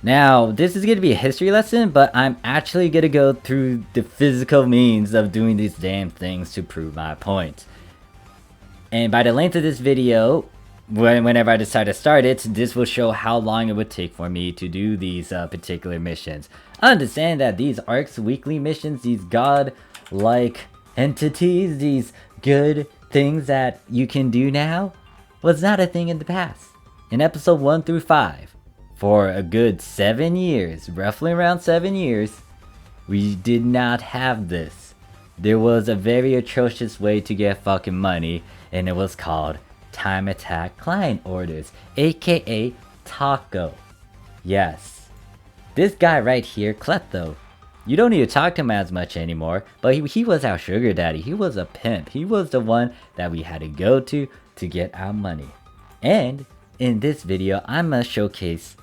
Now, this is going to be a history lesson, but I'm actually going to go through the physical means of doing these damn things to prove my point. And by the length of this video, whenever I decide to start it, this will show how long it would take for me to do these particular missions. Understand that these Arks weekly missions, these god-like entities, these good things that you can do now, was not a thing in the past. In episode 1 through 5, for a good 7 years, roughly around 7 years, we did not have this. There was a very atrocious way to get fucking money, and it was called time attack client orders, aka Taco. Yes, this guy right here, Klepto, you don't need to talk to him as much anymore, but he was our sugar daddy. He was a pimp. He was the one that we had to go to get our money. And in this video, I'm gonna showcase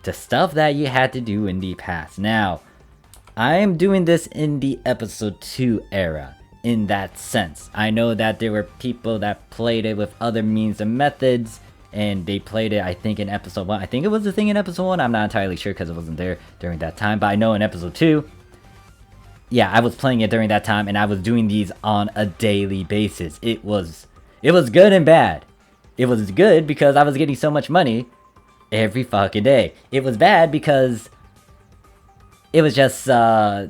the stuff that you had to do in the past. Now, I am doing this in the episode 2 era. In that sense, I know that there were people that played it with other means and methods, and they played it, I think, in episode 1. I think it was a thing in episode 1. I'm not entirely sure because I wasn't there during that time, but I know in episode 2, yeah, I was playing it during that time, and I was doing these on a daily basis. It was good and bad. It was good because I was getting so much money every fucking day. It was bad because it was just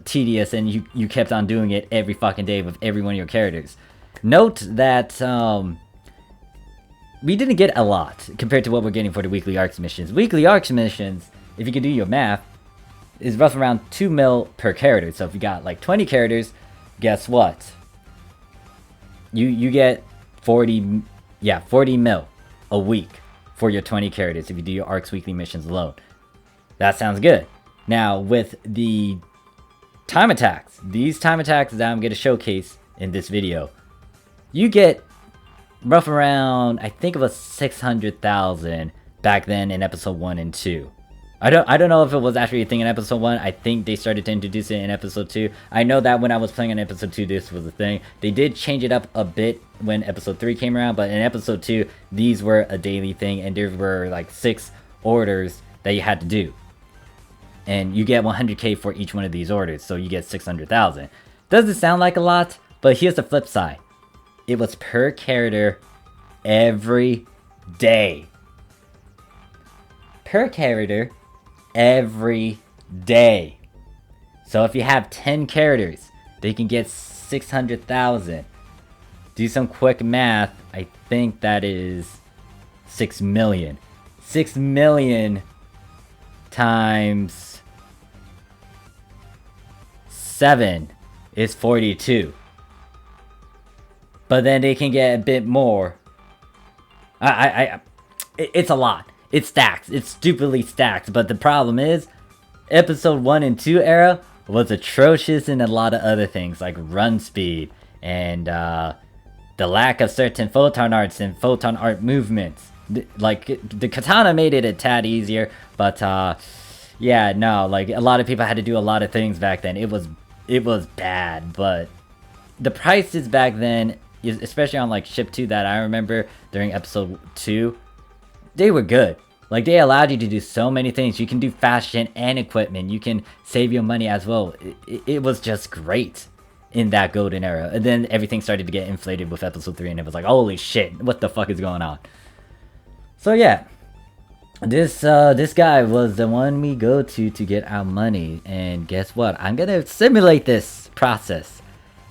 tedious, and you kept on doing it every fucking day with every one of your characters. Note that we didn't get a lot compared to what we're getting for the Weekly Arks missions. Weekly Arks missions, if you can do your math, is roughly around 2 mil per character. So if you got like 20 characters, guess what? You get 40 mil a week for your 20 characters if you do your Arks weekly missions alone. That sounds good. Now, with the time attacks, these time attacks that I'm going to showcase in this video, you get rough around, I think it was 600,000 back then in episode 1 and 2. I don't know if it was actually a thing in episode 1. I think they started to introduce it in episode 2. I know that when I was playing in episode 2, this was a thing. They did change it up a bit when episode 3 came around, but in episode 2, these were a daily thing, and there were like 6 orders that you had to do. And you get 100k for each one of these orders, so you get 600,000. Doesn't sound like a lot, but here's the flip side. It was per character every day. Per character every day. So if you have 10 characters, they can get 600,000. Do some quick math. I think that is 6 million. 6 million times 7 is 42. But then they can get a bit more. It's a lot. It stacks. It's stupidly stacked. But the problem is, episode 1 and 2 era was atrocious in a lot of other things, like run speed and the lack of certain photon arts and photon art movements. Like, the katana made it a tad easier, but yeah, no, like a lot of people had to do a lot of things back then. It was bad, but the prices back then, especially on like Ship 2 that I remember during episode 2, they were good. Like, they allowed you to do so many things. You can do fashion and equipment. You can save your money as well. It was just great in that golden era. And then everything started to get inflated with episode 3, and it was like, holy shit, what the fuck is going on? So yeah, this guy was the one we go to get our money. And guess what? I'm gonna simulate this process.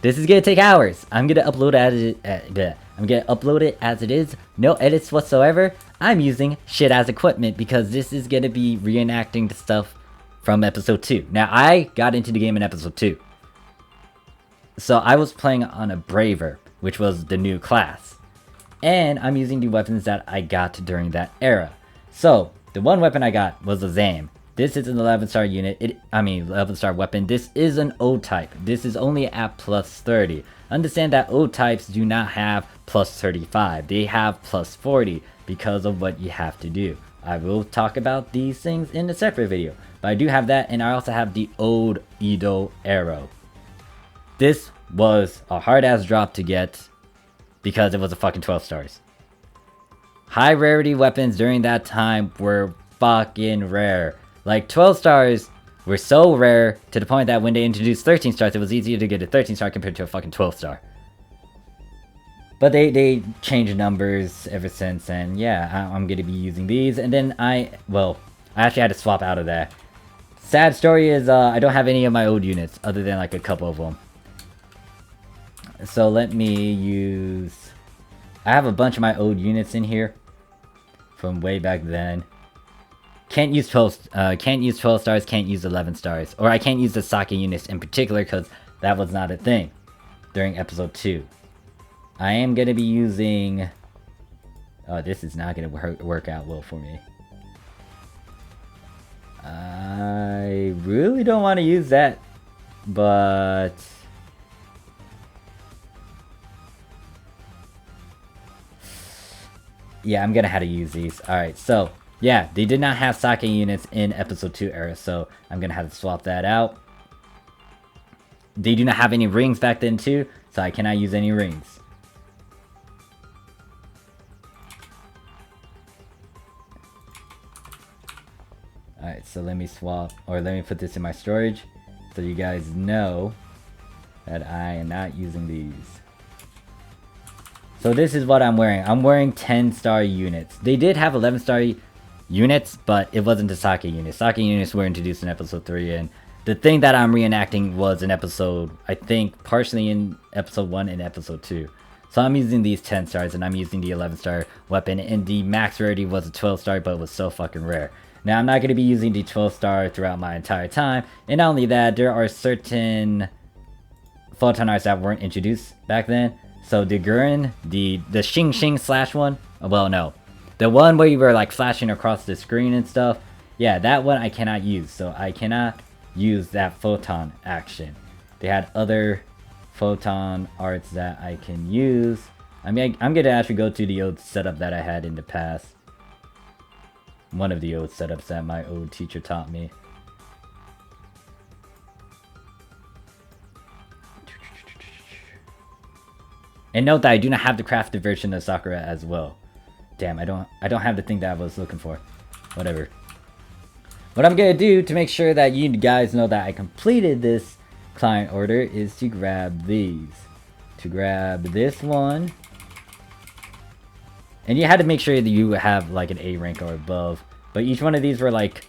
This is gonna take hours. I'm gonna upload it as it is. No edits whatsoever. I'm using shit as equipment because this is gonna be reenacting the stuff from episode 2. Now, I got into the game in episode 2. So I was playing on a Braver, which was the new class. And I'm using the weapons that I got during that era. So, the one weapon I got was a Zam. This is an 11-star unit. 11-star weapon. This is an O-type. This is only at plus 30. Understand that O-types do not have plus 35. They have plus 40 because of what you have to do. I will talk about these things in a separate video. But I do have that, and I also have the old Edo arrow. This was a hard-ass drop to get because it was a fucking 12 stars. High rarity weapons during that time were fucking rare. Like 12 stars were so rare to the point that when they introduced 13 stars, it was easier to get a 13 star compared to a fucking 12 star. But they changed numbers ever since, and yeah, I'm gonna be using these. And then I actually had to swap out of that. Sad story is I don't have any of my old units other than like a couple of them. So let me use... I have a bunch of my old units in here from way back then. Can't use 12 stars, can't use 11 stars. Or I can't use the sake units in particular because that was not a thing during episode 2. I am going to be using... Oh, this is not going to work out well for me. I really don't want to use that, but... Yeah, I'm gonna have to use these. Alright, so, yeah, they did not have sake units in episode 2 era, so I'm gonna have to swap that out. They do not have any rings back then too, so I cannot use any rings. Alright, so let me swap, or let me put this in my storage, so you guys know that I am not using these. So this is what I'm wearing. I'm wearing 10-star units. They did have 11-star units, but it wasn't the sake units. Sake units were introduced in episode 3, and the thing that I'm reenacting was in episode, I think, partially in episode 1 and episode 2. So I'm using these 10 stars, and I'm using the 11-star weapon, and the max rarity was a 12-star, but it was so fucking rare. Now, I'm not going to be using the 12-star throughout my entire time, and not only that, there are certain photon arts that weren't introduced back then. So the Gurren, the Xing Xing slash one, well no, the one where you were like flashing across the screen and stuff, yeah, that one I cannot use, so I cannot use that photon action. They had other photon arts that I can use. I mean, I'm gonna actually go to the old setup that I had in the past. One of the old setups that my old teacher taught me. And note that I do not have the crafted version of Sakura as well. Damn, I don't have the thing that I was looking for. Whatever. What I'm gonna do to make sure that you guys know that I completed this client order is to grab these. To grab this one. And you had to make sure that you have like an A rank or above. But each one of these were like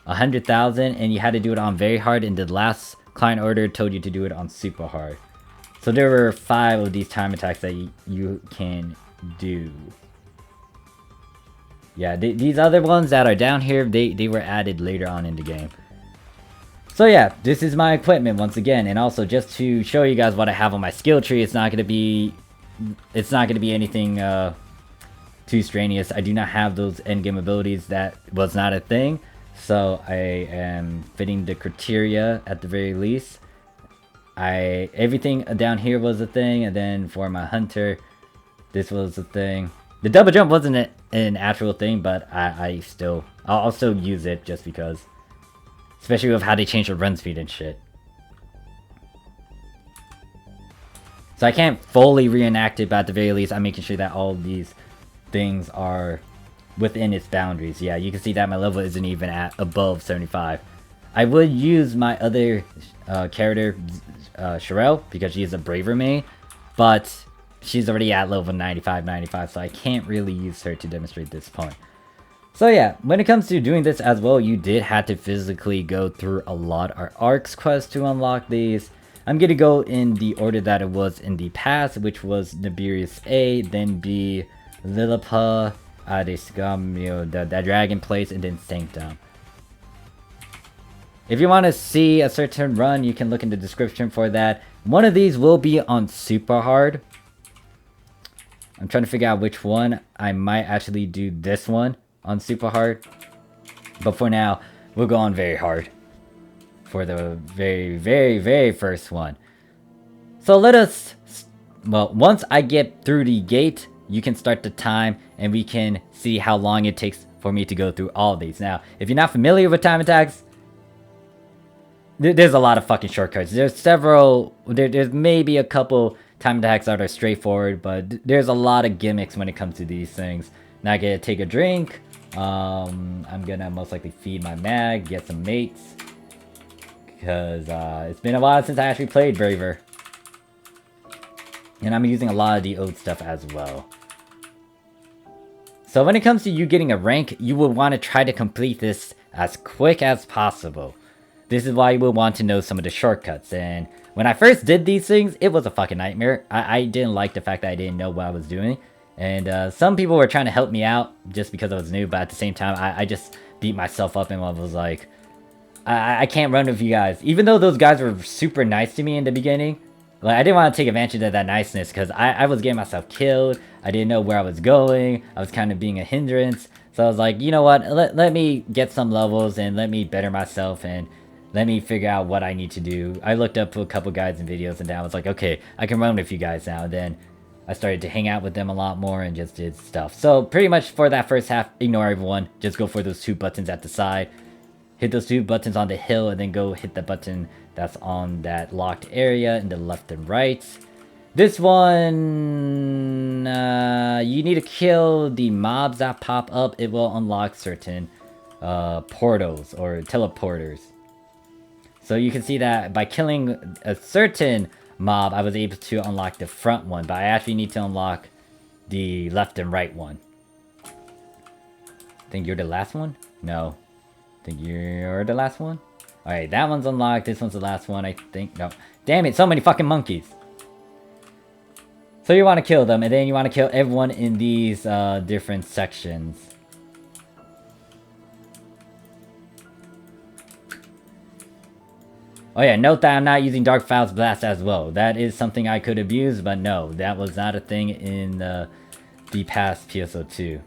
100,000, and you had to do it on very hard, and the last client order told you to do it on super hard. So there were 5 of these time attacks that you can do. Yeah, these other ones that are down here, they were added later on in the game. So yeah, this is my equipment once again, and also just to show you guys what I have on my skill tree, it's not gonna be anything too strenuous. I do not have those endgame abilities. That was not a thing. So I am fitting the criteria at the very least. Everything down here was a thing, and then for my hunter, this was a thing. The double jump wasn't an actual thing, but I'll still use it just because, especially with how they changed the run speed and shit. So I can't fully reenact it, but at the very least, I'm making sure that all these things are within its boundaries. Yeah, you can see that my level isn't even at above 75. I would use my other character, Sherelle, because she is a braver main, but she's already at level 95, so I can't really use her to demonstrate this point. So yeah, when it comes to doing this as well, you did have to physically go through a lot of Arks quests to unlock these. I'm gonna go in the order that it was in the past, which was Nibirius A, then B, Lilipa, Adesgamio, the Dragon Place, and then Sanctum. If you want to see a certain run, you can look in the description for that. One of these will be on super hard. I'm trying to figure out which one. I might actually do this one on super hard. But for now, we'll go on very hard for the very first one. So let us, well, once I get through the gate, you can start the time and we can see how long it takes for me to go through all of these. Now, if you're not familiar with time attacks, there's a lot of fucking shortcuts. There's several, there's maybe a couple time attacks that are straightforward, but there's a lot of gimmicks when it comes to these things. Now I get to take a drink. I'm gonna most likely feed my mag, get some mates. Because it's been a while since I actually played Braver. And I'm using a lot of the old stuff as well. So when it comes to you getting a rank, you will want to try to complete this as quick as possible. This is why you will want to know some of the shortcuts. And when I first did these things, it was a fucking nightmare. I didn't like the fact that I didn't know what I was doing. And some people were trying to help me out just because I was new. But at the same time, I just beat myself up and was like, I can't run with you guys. Even though those guys were super nice to me in the beginning. Like, I didn't want to take advantage of that niceness because I was getting myself killed. I didn't know where I was going. I was kind of being a hindrance. So I was like, you know what? Let me get some levels and let me better myself and let me figure out what I need to do. I looked up a couple guides and videos and then I was like, okay, I can run with you guys now. And then I started to hang out with them a lot more and just did stuff. So pretty much for that first half, ignore everyone. Just go for those 2 buttons at the side. Hit those 2 buttons on the hill and then go hit the button that's on that locked area in the left and right. This one, you need to kill the mobs that pop up. It will unlock certain portals or teleporters. So you can see that by killing a certain mob, I was able to unlock the front one. But I actually need to unlock the left and right one. I think you're the last one? No. I think you're the last one? Alright, that one's unlocked. This one's the last one, I think. No. Damn it, so many fucking monkeys. So you want to kill them, and then you want to kill everyone in these different sections. Oh yeah, note that I'm not using Dark Files Blast as well. That is something I could have used, but no. That was not a thing in the past PSO2.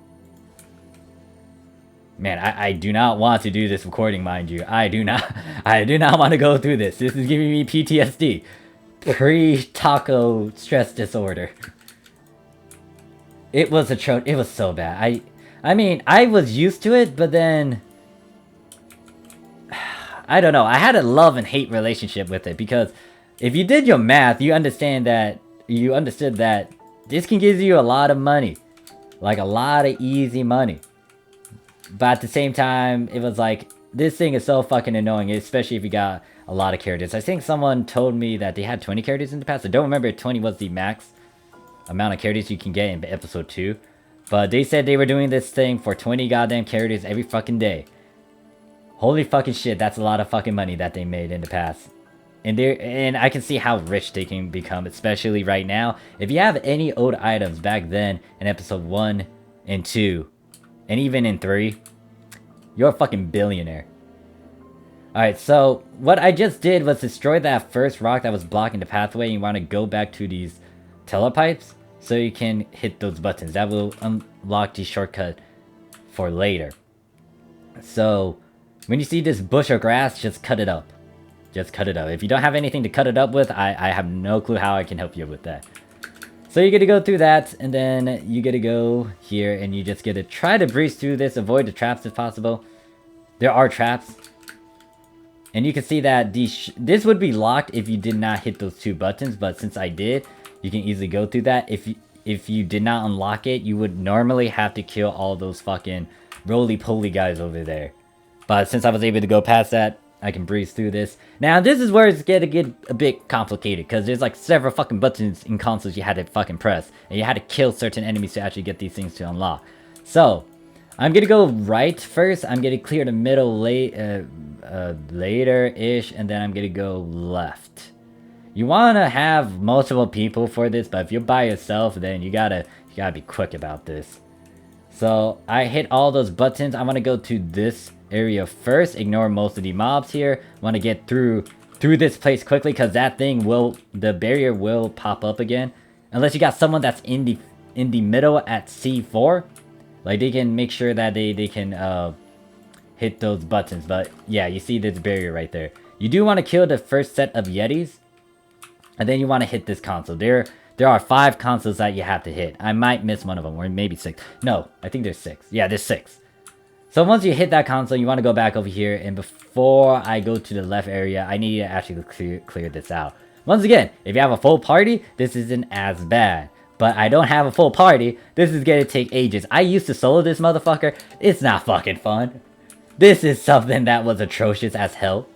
Man, I do not want to do this recording, mind you. I do not want to go through this. This is giving me PTSD. Pre-taco stress disorder. It was it was so bad. I mean, I was used to it, but then I don't know. I had a love and hate relationship with it because if you did your math, you understood that this can give you a lot of money. Like a lot of easy money. But at the same time, it was like, this thing is so fucking annoying, especially if you got a lot of characters. I think someone told me that they had 20 characters in the past. I don't remember if 20 was the max amount of characters you can get in episode 2. But they said they were doing this thing for 20 goddamn characters every fucking day. Holy fucking shit, that's a lot of fucking money that they made in the past. And I can see how rich they can become, especially right now. If you have any old items back then in episode 1 and 2, and even in 3, you're a fucking billionaire. Alright, so what I just did was destroy that first rock that was blocking the pathway. You want to go back to these telepipes so you can hit those buttons. That will unlock the shortcut for later. So when you see this bush or grass, just cut it up. Just cut it up. If you don't have anything to cut it up with, I have no clue how I can help you with that. So you get to go through that, and then you get to go here, and you just get to try to breeze through this, avoid the traps if possible. There are traps. And you can see that this would be locked if you did not hit those 2 buttons, but since I did, you can easily go through that. If you did not unlock it, you would normally have to kill all those fucking roly-poly guys over there. But since I was able to go past that, I can breeze through this. Now, this is where it's gonna get a bit complicated, because there's like several fucking buttons in consoles you had to fucking press, and you had to kill certain enemies to actually get these things to unlock. So, I'm gonna go right first. I'm gonna clear the middle later-ish, and then I'm gonna go left. You wanna have multiple people for this, but if you're by yourself, then you gotta be quick about this. So, I hit all those buttons. I wanna go to this area first. Ignore most of the mobs here. Want to get through this place quickly, because that thing the barrier will pop up again, unless you got someone that's in the middle at C4. Like, they can make sure that they can hit those buttons. But yeah, you see this barrier right there. You do want to kill the first set of Yetis, and then you want to hit this console. There are 5 consoles that you have to hit. I might miss one of them, or maybe 6. No, I think there's 6. Yeah, there's 6. So once you hit that console, you want to go back over here, and before I go to the left area, I need to actually clear this out. Once again, if you have a full party, this isn't as bad. but I don't have a full party. This is gonna take ages. I used to solo this motherfucker. It's not fucking fun. This is something that was atrocious as hell.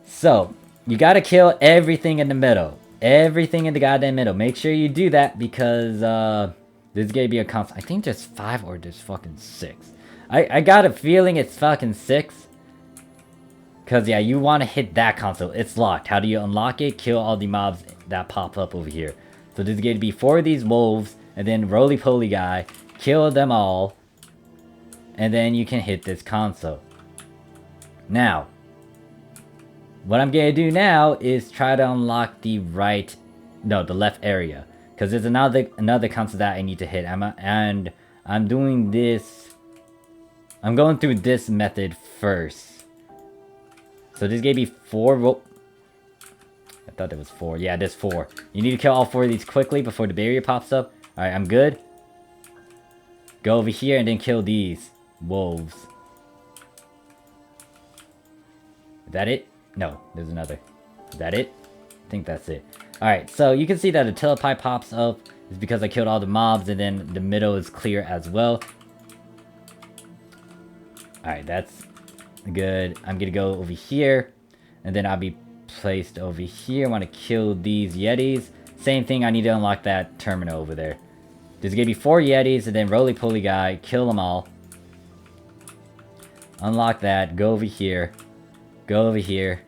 So, you gotta kill everything in the middle. Everything in the goddamn middle. Make sure you do that because, there's gonna be a console. I think there's 5 or there's fucking 6. I got a feeling it's fucking 6. Cause yeah, you want to hit that console. It's locked. How do you unlock it? Kill all the mobs that pop up over here. So there's going to be 4 of these wolves, and then roly-poly guy. Kill them all, and then you can hit this console. Now, what I'm going to do now is try to unlock the left area, cause there's another console that I need to hit. And I'm doing this. I'm going through this method first. So there's gonna be 4. I thought there was 4. Yeah, there's 4. You need to kill all 4 of these quickly before the barrier pops up. Alright, I'm good. Go over here and then kill these wolves. Is that it? No, there's another. Is that it? I think that's it. Alright, so you can see that a telepipe pops up. It's because I killed all the mobs and then the middle is clear as well. Alright, that's good. I'm gonna go over here, and then I'll be placed over here. I want to kill these yetis. Same thing, I need to unlock that terminal over there. There's gonna be 4 yetis, and then roly-poly guy. Kill them all. Unlock that. Go over here. Go over here.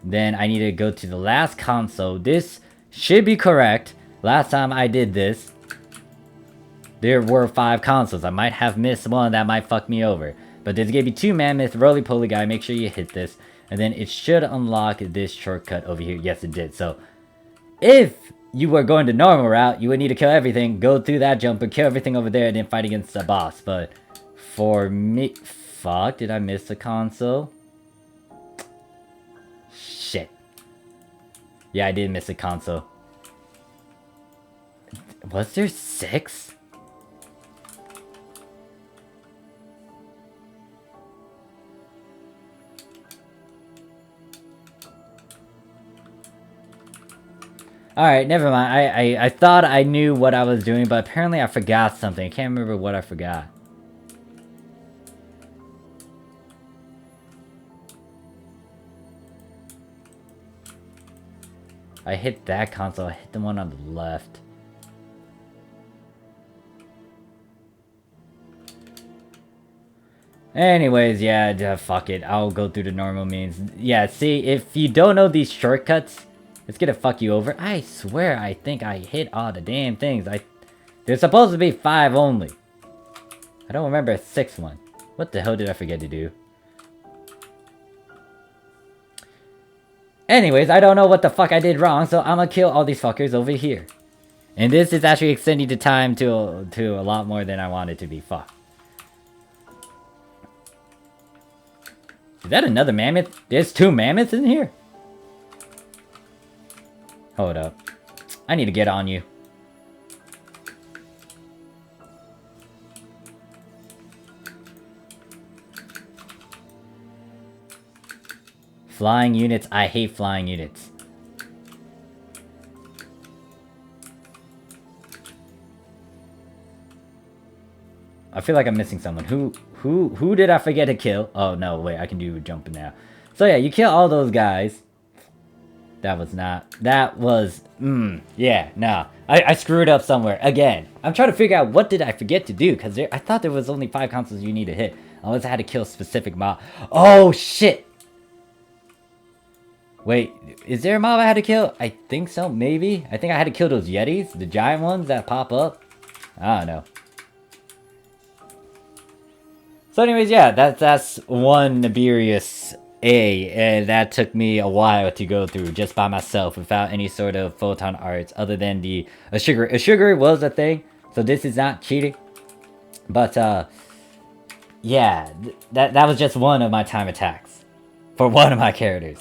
Then I need to go to the last console. This should be correct. Last time I did this, there were 5 consoles. I might have missed one that might fuck me over. But there's gonna be 2 mammoth, roly-poly guy. Make sure you hit this. And then it should unlock this shortcut over here. Yes, it did. So, if you were going the normal route, you would need to kill everything. Go through that jumper, kill everything over there, and then fight against the boss. But, for me... Fuck, did I miss a console? Shit. Yeah, I did miss a console. Was there 6? Alright, never mind. I thought I knew what I was doing, but apparently I forgot something. I can't remember what I forgot. I hit that console. I hit the one on the left. Anyways, yeah, fuck it. I'll go through the normal means. Yeah, see, if you don't know these shortcuts, it's gonna fuck you over. I swear, I think I hit all the damn things. There's supposed to be 5 only. I don't remember a 6th one. What the hell did I forget to do? Anyways, I don't know what the fuck I did wrong, so I'm gonna kill all these fuckers over here. And this is actually extending the time to a lot more than I wanted to be. Fuck. Is that another mammoth? There's 2 mammoths in here? Hold up. I need to get on you. Flying units. I hate flying units. I feel like I'm missing someone. Who did I forget to kill? Oh no, wait, I can do jumping now. So yeah, you kill all those guys. That was, yeah, nah. I screwed up somewhere, again. I'm trying to figure out what did I forget to do, because I thought there was only 5 consoles you need to hit. Unless I had to kill specific mob. Oh, shit! Wait, is there a mob I had to kill? I think so, maybe? I think I had to kill those yetis, the giant ones that pop up. I don't know. So anyways, yeah, that's one Nibirius A, and that took me a while to go through just by myself without any sort of photon arts other than the Ashiguri. Ashiguri was a thing, so this is not cheating. But yeah, that was just one of my time attacks for one of my characters.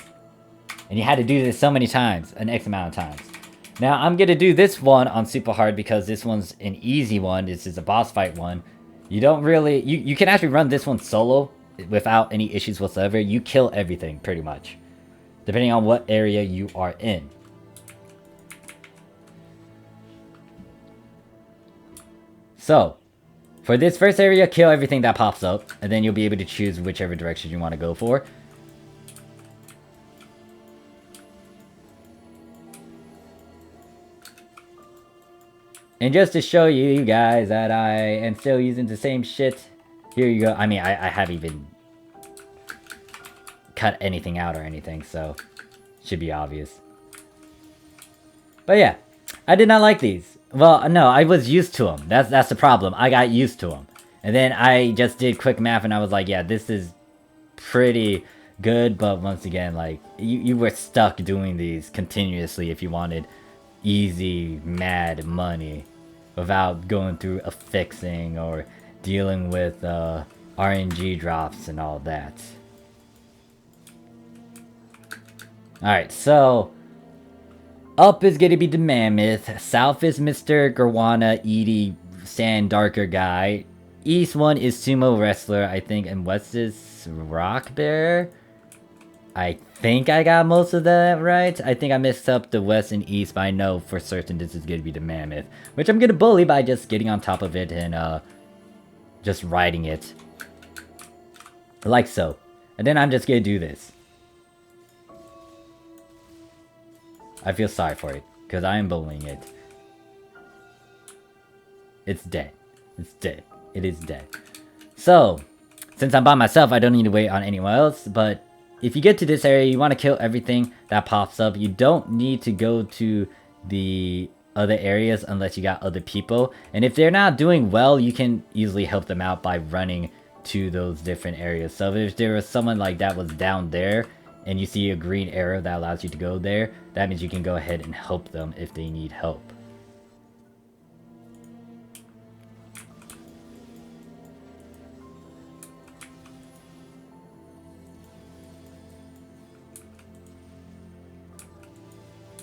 And you had to do this so many times, an X amount of times. Now I'm gonna do this one on super hard because this one's an easy one. This is a boss fight one. You don't really, you can actually run this one solo without any issues whatsoever. You kill everything pretty much, depending on what area you are in. So, for this first area, kill everything that pops up, and then you'll be able to choose whichever direction you want to go for. And just to show you guys that I am still using the same shit, here you go. I mean, I haven't even cut anything out or anything, so should be obvious. But yeah, I did not like these. Well, no, I was used to them. That's the problem. I got used to them. And then I just did quick math and I was like, yeah, this is pretty good. But once again, like, you were stuck doing these continuously if you wanted easy, mad money without going through a fixing or dealing with RNG drops and all that. Alright, so up is gonna be the Mammoth, south is Mr. Gorwana, Edie, Sand Darker guy, east one is Sumo Wrestler, I think, and west is Rock Bear? I think I got most of that right. I think I mixed up the west and east, but I know for certain this is gonna be the Mammoth, which I'm gonna bully by just getting on top of it and just riding it. Like so. And then I'm just gonna do this. I feel sorry for it, because I am bullying it. It's dead. It's dead. It is dead. So, since I'm by myself, I don't need to wait on anyone else, but if you get to this area, you want to kill everything that pops up. You don't need to go to the other areas unless you got other people. And if they're not doing well, you can easily help them out by running to those different areas. So if there was someone like that was down there, and you see a green arrow that allows you to go there, that means you can go ahead and help them if they need help.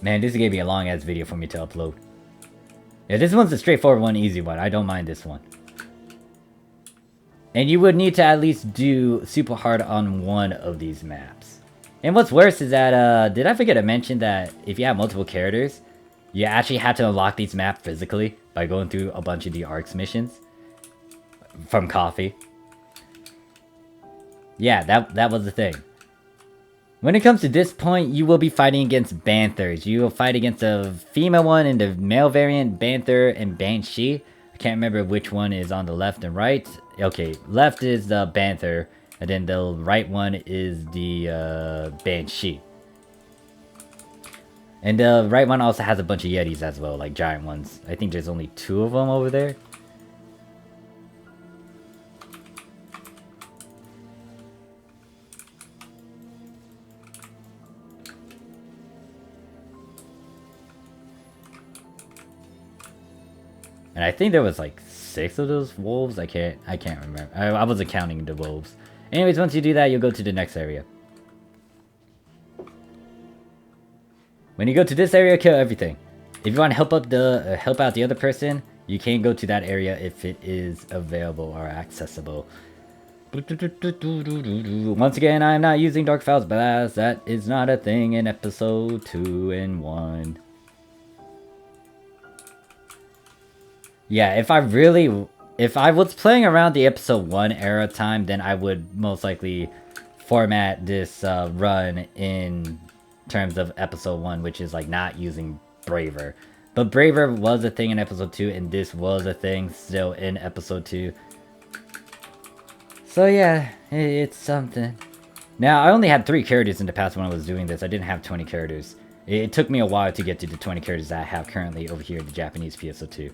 Man, this is gonna be a long ass video for me to upload. Yeah, this one's a straightforward one, easy one. I don't mind this one. And you would need to at least do super hard on one of these maps. And what's worse is that, did I forget to mention that if you have multiple characters, you actually have to unlock these maps physically by going through a bunch of the Arks missions from Coffee. Yeah, that was the thing. When it comes to this point, you will be fighting against Banthers. You will fight against the female one and the male variant, Banther and Banshee. I can't remember which one is on the left and right. Okay, left is the Banther. And then the right one is the Banshee. And the right one also has a bunch of Yetis as well, like giant ones. I think there's only 2 of them over there. And I think there was like 6 of those wolves. I can't remember. I wasn't counting the wolves. Anyways, once you do that, you'll go to the next area. When you go to this area, kill everything. If you want to help out the other person, you can go to that area if it is available or accessible. Once again, I am not using Dark Files Blast. That is not a thing in episode 2 and 1. Yeah, if I was playing around the episode 1 era time, then I would most likely format this run in terms of episode 1, which is like not using Braver. But Braver was a thing in episode 2, and this was a thing still in episode 2. So yeah, it's something. Now, I only had 3 characters in the past when I was doing this. I didn't have 20 characters. It took me a while to get to the 20 characters that I have currently over here in the Japanese PSO2.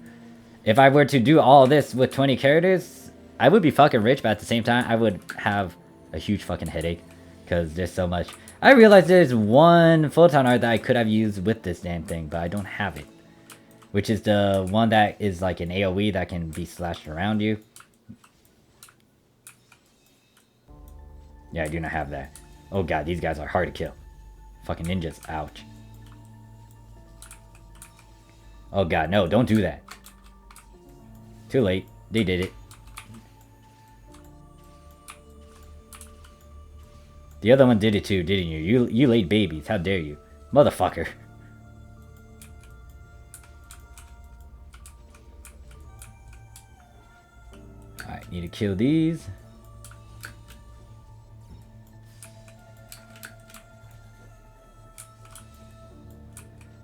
If I were to do all this with 20 characters, I would be fucking rich, but at the same time, I would have a huge fucking headache. Because there's so much. I realized there's one Photon art that I could have used with this damn thing, but I don't have it. Which is the one that is like an AoE that can be slashed around you. Yeah, I do not have that. Oh god, these guys are hard to kill. Fucking ninjas, ouch. Oh god, no, don't do that. Too late. They did it. The other one did it too, didn't you? You laid babies. How dare you? Motherfucker. kill these.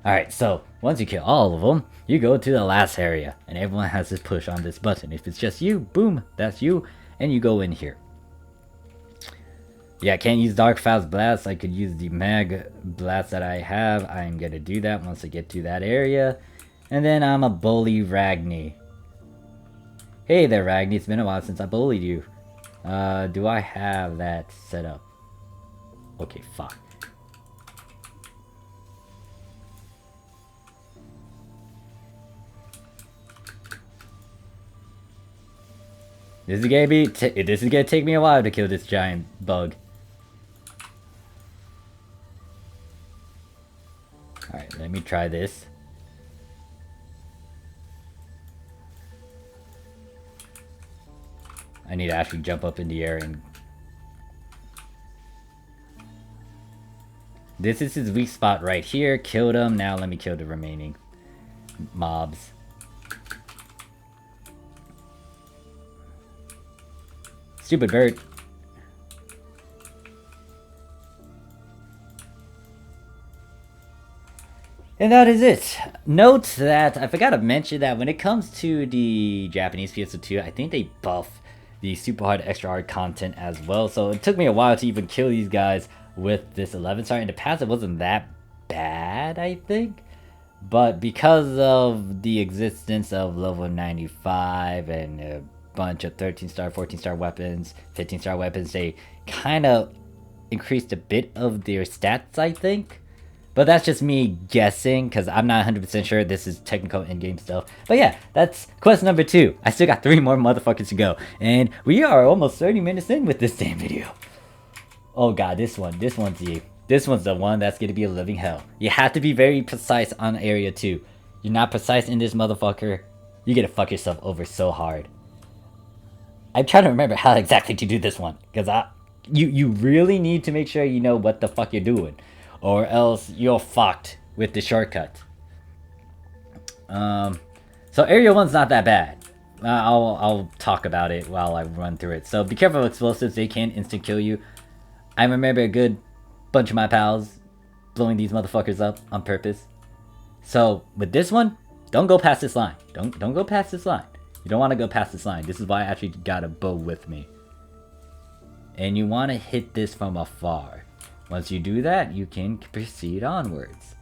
Alright, so once you kill all of them, you go to the last area, and everyone has to push on this button. If it's just you, boom, that's you, and you go in here. Yeah, I can't use Dark Fast Blast. I could use the Mag Blast that I have. I'm gonna do that once I get to that area. And then I'm a bully Ragni. Hey there, Ragni. It's been a while since I bullied you. Do I have that set up? Okay, fuck. This is gonna take me a while to kill this giant bug. Alright, let me try this. I need to actually jump up in the air and... This is his weak spot right here. Killed him. Now let me kill the remaining mobs. Stupid bird. And that is it. Note that I forgot to mention that when it comes to the Japanese PSO2, I think they buff the super hard, extra hard content as well. So it took me a while to even kill these guys with this 11 star. In the past, it wasn't that bad, I think. But because of the existence of level 95 and a bunch of 13 star, 14 star weapons, 15 star weapons, they kind of increased a bit of their stats, I think. But that's just me guessing, because I'm not 100% sure. This is technical in-game stuff. But yeah, that's quest number 2. I still got 3 more motherfuckers to go. And we are almost 30 minutes in with this damn video. Oh god, this one's the one that's going to be a living hell. You have to be very precise on area 2. You're not precise in this motherfucker, you're going to fuck yourself over so hard. I'm trying to remember how exactly to do this one. Because you really need to make sure you know what the fuck you're doing. Or else you're fucked with the shortcut. So area 1's not that bad. I'll talk about it while I run through it. So be careful of explosives, they can instant kill you. I remember a good bunch of my pals blowing these motherfuckers up on purpose. So with this one, don't go past this line. Don't go past this line. You don't want to go past this line. This is why I actually got a bow with me. And you want to hit this from afar. Once you do that, you can proceed onwards.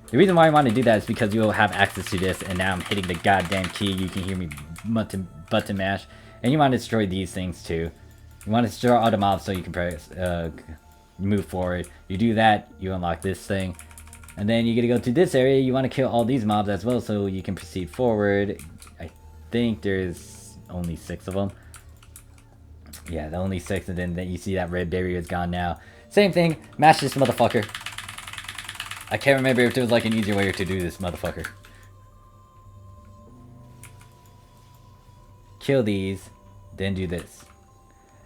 The reason why I want to do that is because you'll have access to this, and now I'm hitting the goddamn key. You can hear me button mash. And you want to destroy these things too. You want to destroy all the mobs so you can press, move forward. You do that, you unlock this thing. And then you're going to go to this area. You want to kill all these mobs as well so you can proceed forward. I think there's only 6 of them. Yeah, the only 6, and then you see that red barrier is gone now. Same thing, mash this motherfucker. I can't remember if there was like an easier way to do this motherfucker. Kill these, then do this.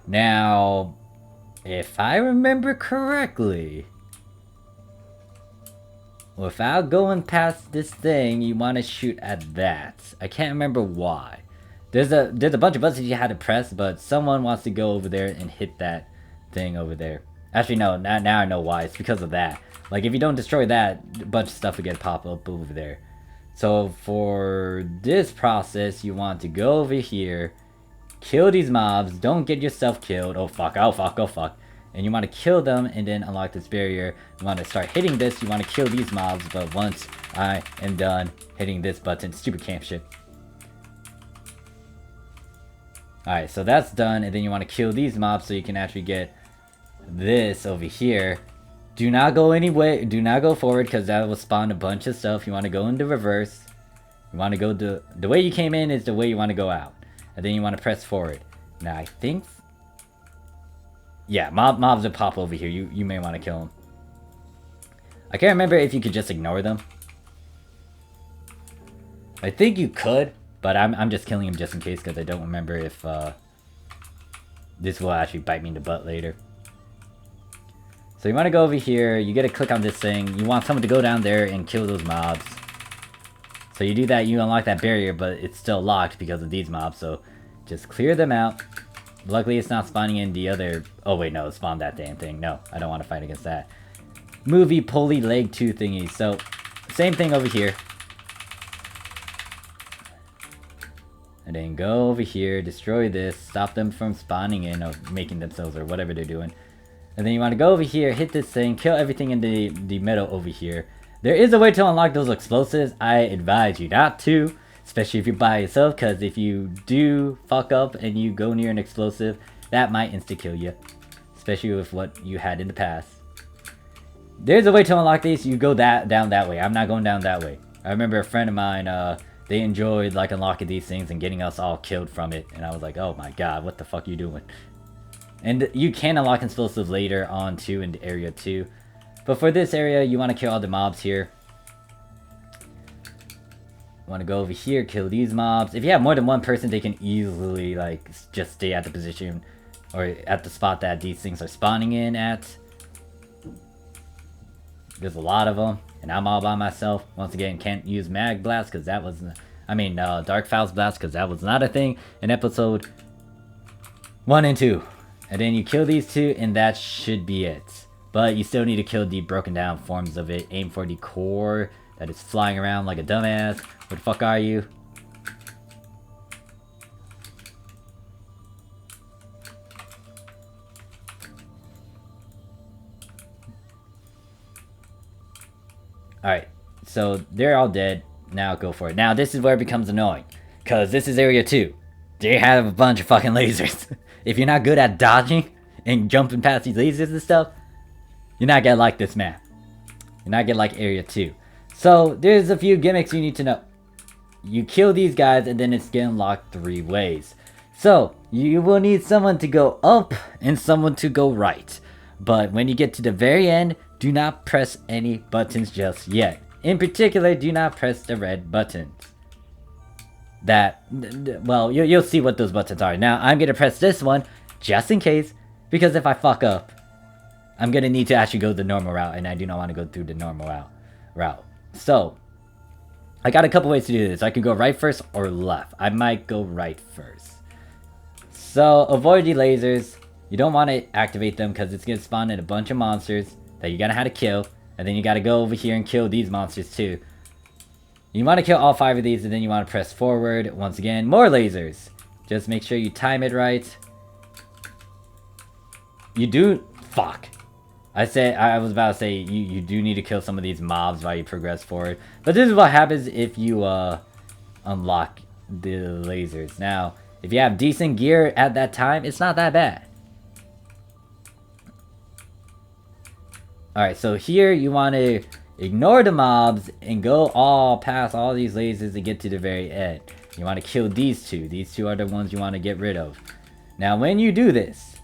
Now, if I remember correctly, without going past this thing, you want to shoot at that. I can't remember why. There's a bunch of buttons you had to press, but someone wants to go over there and hit that thing over there. Actually, no, now I know why. It's because of that. Like, if you don't destroy that, a bunch of stuff will get pop up over there. So, for this process, you want to go over here, kill these mobs, don't get yourself killed. Oh fuck, oh fuck, oh fuck. And you want to kill them and then unlock this barrier. You want to start hitting this, you want to kill these mobs, but once I am done hitting this button, stupid camp shit. Alright, so that's done, and then you want to kill these mobs so you can actually get this over here. Do not go anyway, do not go forward because that will spawn a bunch of stuff. You want to go into reverse. You want to go the way you came in is the way you want to go out. And then you want to press forward. Now I think... Yeah, mobs will pop over here. You may want to kill them. I can't remember if you could just ignore them. I think you could. But I'm just killing him just in case because I don't remember if this will actually bite me in the butt later. So you want to go over here, you get to click on this thing, you want someone to go down there and kill those mobs. So you do that, you unlock that barrier, but it's still locked because of these mobs, so just clear them out. Luckily it's not spawning in the other... Oh wait, no, it spawned that damn thing. No, I don't want to fight against that. Movie pulley leg 2 thingy. So, same thing over here. And then go over here, destroy this, stop them from spawning in or making themselves or whatever they're doing. And then you want to go over here, hit this thing, kill everything in the middle over here. There is a way to unlock those explosives. I advise you not to, especially if you're by yourself, because if you do fuck up and you go near an explosive, that might insta-kill you. Especially with what you had in the past. There's a way to unlock these, you go down that way. I'm not going down that way. I remember a friend of mine, they enjoyed like unlocking these things and getting us all killed from it. And I was like, oh my god, what the fuck are you doing? And you can unlock explosives later on too in area 2. But for this area, you want to kill all the mobs here. You want to go over here, kill these mobs. If you have more than one person, they can easily like just stay at the position or at the spot that these things are spawning in at. There's a lot of them, and I'm all by myself. Once again, can't use Mag Blast because that was... Dark Faust Blast because that was not a thing in episode 1 and 2. And then you kill these 2, and that should be it. But you still need to kill the broken down forms of it. Aim for the core that is flying around like a dumbass. Where the fuck are you? Alright, so they're all dead. Now go for it. Now this is where it becomes annoying. Because this is area 2. They have a bunch of fucking lasers. If you're not good at dodging and jumping past these lasers and stuff, you're not gonna like this map. You're not gonna like area 2. So there's a few gimmicks you need to know. You kill these guys and then it's getting unlocked 3 ways. So you will need someone to go up and someone to go right. But when you get to the very end, do not press any buttons just yet. In particular, do not press the red buttons. Well, you'll see what those buttons are. Now, I'm going to press this one, just in case, because if I fuck up, I'm going to need to actually go the normal route, and I do not want to go through the normal route. So, I got a couple ways to do this. I can go right first or left. I might go right first. So, avoid the lasers. You don't want to activate them because it's going to spawn in a bunch of monsters that you're going to have to kill. And then you got to go over here and kill these monsters too. You want to kill all 5 of these and then you want to press forward. Once again, more lasers. Just make sure you time it right. You do... Fuck. I was about to say you do need to kill some of these mobs while you progress forward. But this is what happens if you unlock the lasers. Now, if you have decent gear at that time, it's not that bad. Alright, so here you want to ignore the mobs and go all past all these lasers to get to the very end. You want to kill these 2. These 2 are the ones you want to get rid of. Now when you do this,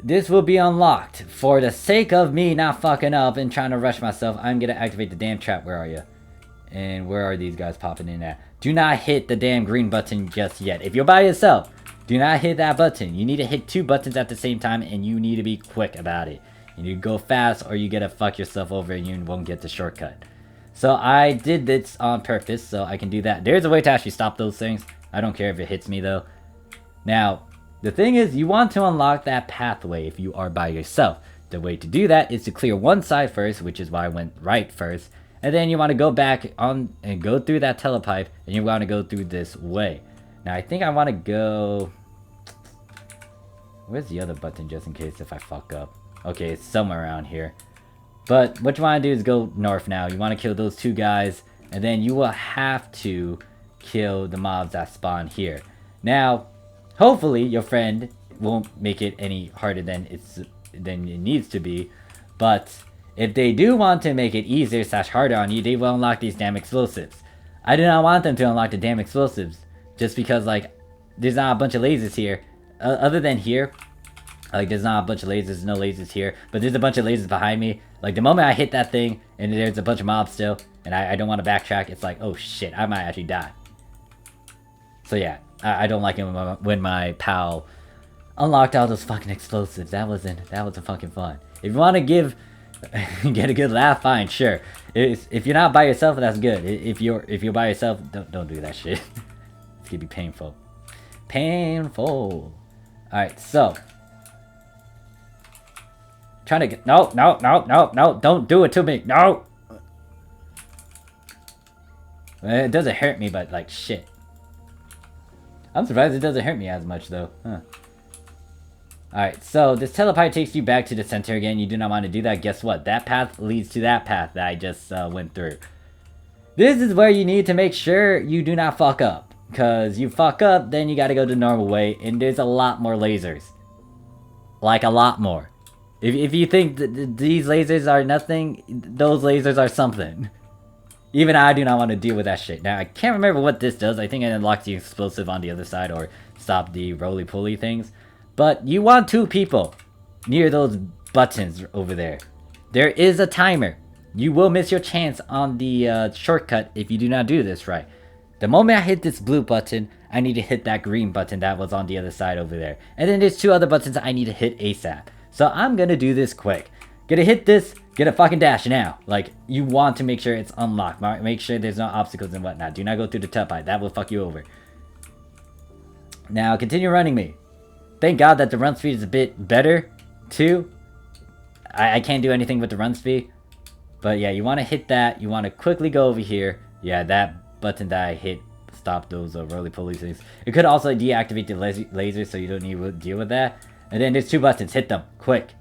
this will be unlocked. For the sake of me not fucking up and trying to rush myself, I'm going to activate the damn trap. Where are you? And where are these guys popping in at? Do not hit the damn green button just yet. If you're by yourself, do not hit that button. You need to hit 2 buttons at the same time and you need to be quick about it. You need to go fast or you gotta fuck yourself over and you won't get the shortcut. So I did this on purpose so I can do that. There's a way to actually stop those things. I don't care if it hits me though. Now, the thing is you want to unlock that pathway if you are by yourself. The way to do that is to clear one side first, which is why I went right first. And then you want to go back on and go through that telepipe and you want to go through this way. Now I think I want to go... Where's the other button just in case if I fuck up? Okay, it's somewhere around here. But what you want to do is go north now. You want to kill those 2 guys and then you will have to kill the mobs that spawn here. Now, hopefully your friend won't make it any harder than it needs to be. But if they do want to make it easier / harder on you, they will unlock these damn explosives. I do not want them to unlock the damn explosives. Just because, like, there's not a bunch of lasers here. Other than here. Like, there's not a bunch of lasers, no lasers here. But there's a bunch of lasers behind me. Like, the moment I hit that thing, and there's a bunch of mobs still, and I don't want to backtrack, it's like, oh shit, I might actually die. So yeah, I don't like it when my pal unlocked all those fucking explosives. That wasn't fucking fun. If you want to get a good laugh, fine, sure. If you're not by yourself, that's good. If you're by yourself, don't do that shit. It's gonna be painful. Painful. All right, so trying to get no, don't do it to me. No. It doesn't hurt me, but like shit. I'm surprised it doesn't hurt me as much though. Huh. Alright, so this teleport takes you back to the center again. You do not want to do that. Guess what? That path leads to that path that I just went through. This is where you need to make sure you do not fuck up. Because you fuck up, then you gotta go the normal way. And there's a lot more lasers. Like a lot more. If you think these lasers are nothing, those lasers are something. Even I do not want to deal with that shit. Now, I can't remember what this does. I think it unlocks the explosive on the other side or stop the roly-poly things. But you want 2 people near those buttons over there. There is a timer. You will miss your chance on the shortcut if you do not do this right. The moment I hit this blue button, I need to hit that green button that was on the other side over there. And then there's 2 other buttons I need to hit ASAP. So I'm gonna do this quick. Gonna hit this, get a fucking dash now. Like, you want to make sure it's unlocked. Make sure there's no obstacles and whatnot. Do not go through the top pipe. That will fuck you over. Now, continue running me. Thank God that the run speed is a bit better, too. I can't do anything with the run speed. But yeah, you want to hit that. You want to quickly go over here. Yeah, that button that I hit stopped those roly-poly things. It could also deactivate the laser, so you don't need to deal with that. And then there's 2 buttons. Hit them. Quick.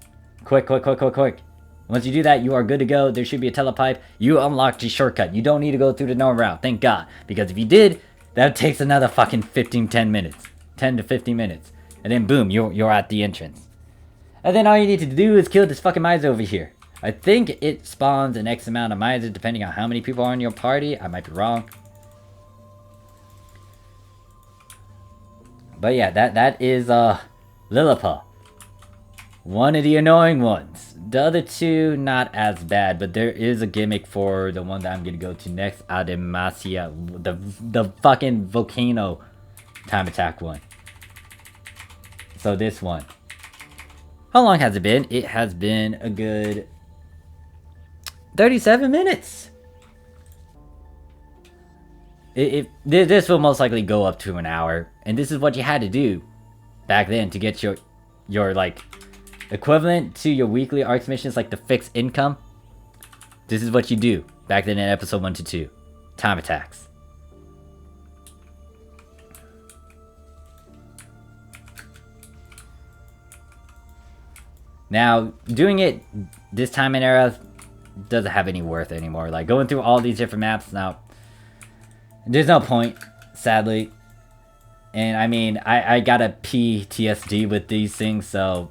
Quick. Once you do that, you are good to go. There should be a telepipe. You unlocked the shortcut. You don't need to go through the normal route. Thank God. Because if you did, that takes another fucking 10 minutes. 10 to 15 minutes. And then boom, you're at the entrance. And then all you need to do is kill this fucking miser over here. I think it spawns an X amount of misers depending on how many people are in your party. I might be wrong. But yeah, that is Lilipa. One of the annoying ones. The other 2, not as bad, but there is a gimmick for the one that I'm gonna go to next, Ademacia, the fucking volcano time attack one. So this one. How long has it been? It has been a good 37 minutes. This will most likely go up to an hour, and this is what you had to do back then to get your like equivalent to your weekly arcs missions, like the fixed income. This is what you do back then in episode 1 to 2. Time attacks. Now, doing it this time and era doesn't have any worth anymore. Like, going through all these different maps now, there's no point, sadly. And I mean, I got a PTSD with these things, so